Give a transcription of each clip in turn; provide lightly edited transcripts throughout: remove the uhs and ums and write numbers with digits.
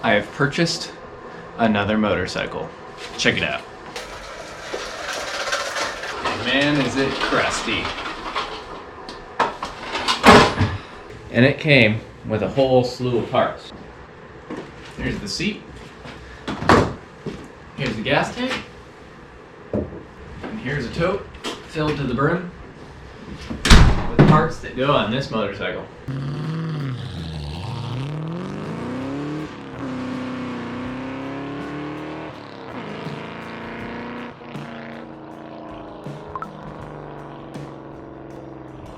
I have purchased another motorcycle. Check it out. Man, is it crusty. And it came with a whole slew of parts. Here's the seat. Here's the gas tank. And here's a tote filled to the brim with parts that go on this motorcycle.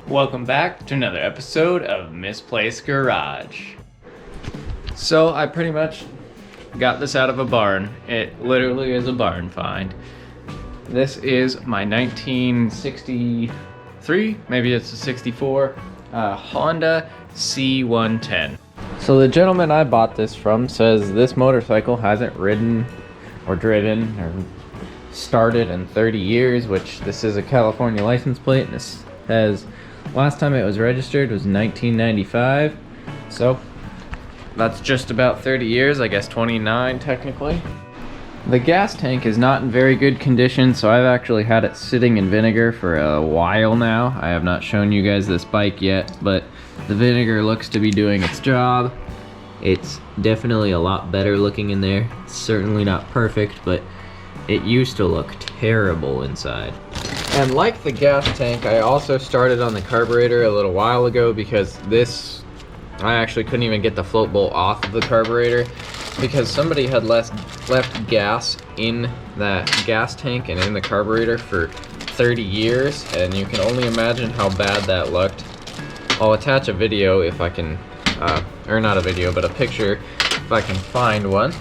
Welcome back to another episode of Misplaced Garage. So I pretty much got this out of a barn. It literally is a barn find. This is my 1963, maybe it's a 64, Honda C110. So the gentleman I bought this from says this motorcycle hasn't ridden or driven or started in 30 years, which this is a California license plate, and this has, last time it was registered was 1995, so that's just about 30 years, I guess 29 technically. The gas tank is not in very good condition, so I've actually had it sitting in vinegar for a while now. I have not shown you guys this bike yet, but the vinegar looks to be doing its job. It's definitely a lot better looking in there. It's certainly not perfect, but it used to look terrible inside. And like the gas tank, I also started on the carburetor a little while ago because this, I actually couldn't even get the float bolt off of the carburetor because somebody had left gas in that gas tank and in the carburetor for 30 years, and you can only imagine how bad that looked. I'll attach a video if I can, or not a video, but a picture if I can find one,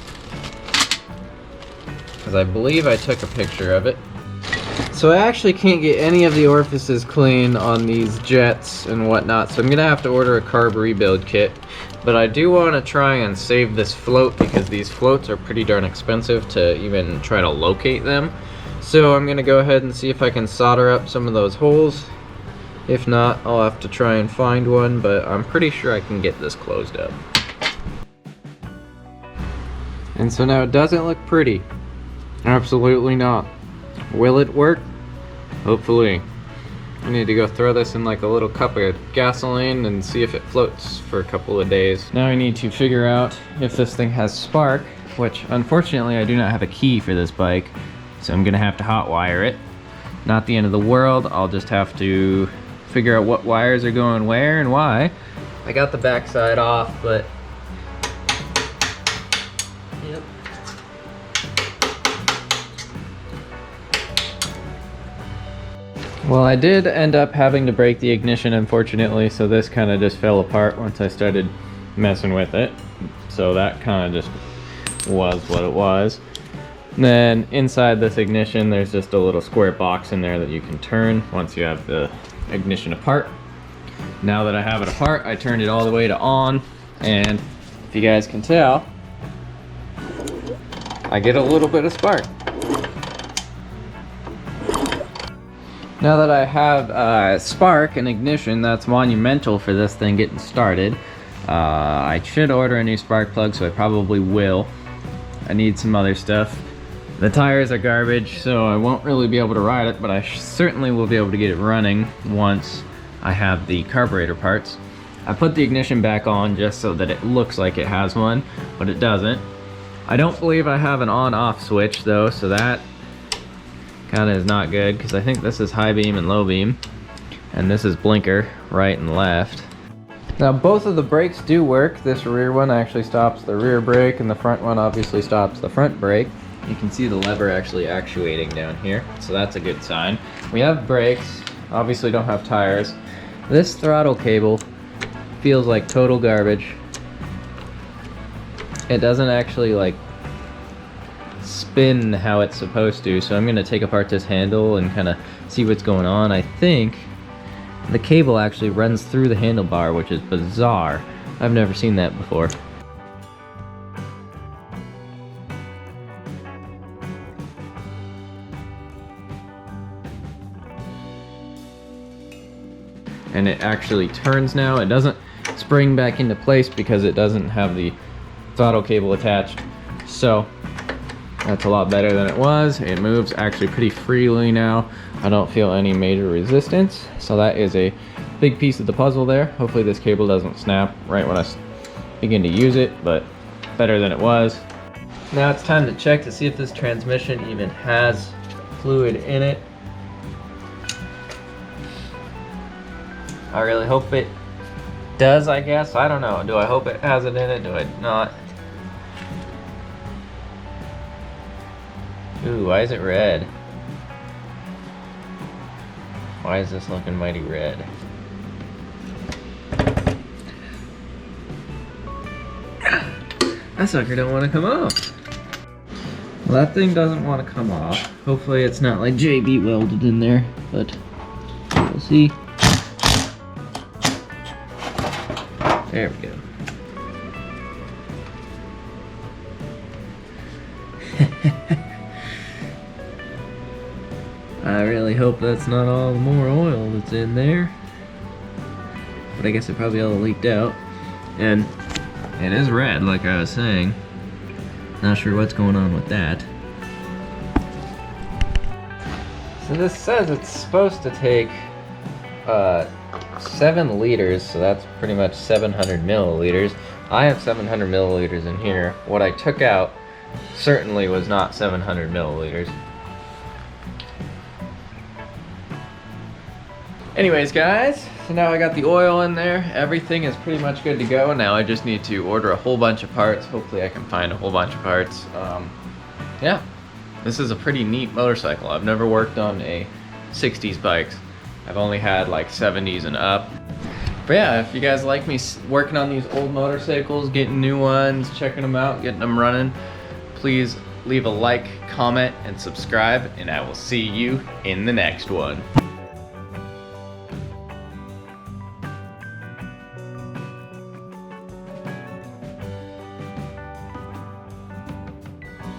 because I believe I took a picture of it. So I actually can't get any of the orifices clean on these jets and whatnot, so I'm gonna have to order a carb rebuild kit. But I do want to try and save this float because these floats are pretty darn expensive to even try to locate them. So I'm gonna go ahead and see if I can solder up some of those holes. If not, I'll have to try and find one, but I'm pretty sure I can get this closed up. And so now it doesn't look pretty. Absolutely not. Will it work? Hopefully. I need to go throw this in like a little cup of gasoline and see if it floats for a couple of days. Now I need to figure out if this thing has spark, which unfortunately I do not have a key for this bike, so I'm gonna have to hot wire it. Not the end of the world, I'll just have to figure out what wires are going where and why. I got the backside off, but yep. Well, I did end up having to break the ignition, unfortunately, so this kind of just fell apart once I started messing with it. So that kind of just was what it was. And then inside this ignition, there's just a little square box in there that you can turn once you have the ignition apart. Now that I have it apart, I turned it all the way to on, and if you guys can tell, I get a little bit of spark. Now that I have spark and ignition, that's monumental for this thing getting started. I should order a new spark plug, so I probably will. I need some other stuff. The tires are garbage, so I won't really be able to ride it, but I certainly will be able to get it running once I have the carburetor parts. I put the ignition back on just so that it looks like it has one, but it doesn't. I don't believe I have an on-off switch though, so that kind of is not good, because I think this is high beam and low beam, and this is blinker right and left. Now both of the brakes do work. This rear one actually stops the rear brake, and the front one obviously stops the front brake. You can see the lever actually actuating down here, so that's a good sign. We have brakes, obviously don't have tires. This throttle cable feels like total garbage. It doesn't actually like spin how it's supposed to, so I'm gonna take apart this handle and kind of see what's going on. I think the cable actually runs through the handlebar, which is bizarre. I've never seen that before. And it actually turns now. It doesn't spring back into place because it doesn't have the throttle cable attached. So that's a lot better than it was. It moves actually pretty freely now. I don't feel any major resistance. So that is a big piece of the puzzle there. Hopefully this cable doesn't snap right when I begin to use it, but better than it was. Now it's time to check to see if this transmission even has fluid in it. I really hope it does, I guess. I don't know. Do I hope it has it in it? Do I not? Ooh, why is it red? Why is this looking mighty red? That sucker don't want to come off. Well, that thing doesn't want to come off. Hopefully it's not like JB welded in there, but we'll see. There we go. I really hope that's not all the more oil that's in there. But I guess it probably all leaked out. And it is red, like I was saying. Not sure what's going on with that. So this says it's supposed to take 7 liters, so that's pretty much 700 milliliters. I have 700 milliliters in here. What I took out certainly was not 700 milliliters. Anyways, guys, so now I got the oil in there. Everything is pretty much good to go. Now I just need to order a whole bunch of parts. Hopefully I can find a whole bunch of parts. Yeah, this is a pretty neat motorcycle. I've never worked on a 60s bikes. I've only had like 70s and up. But yeah, if you guys like me working on these old motorcycles, getting new ones, checking them out, getting them running, please leave a like, comment, and subscribe, and I will see you in the next one.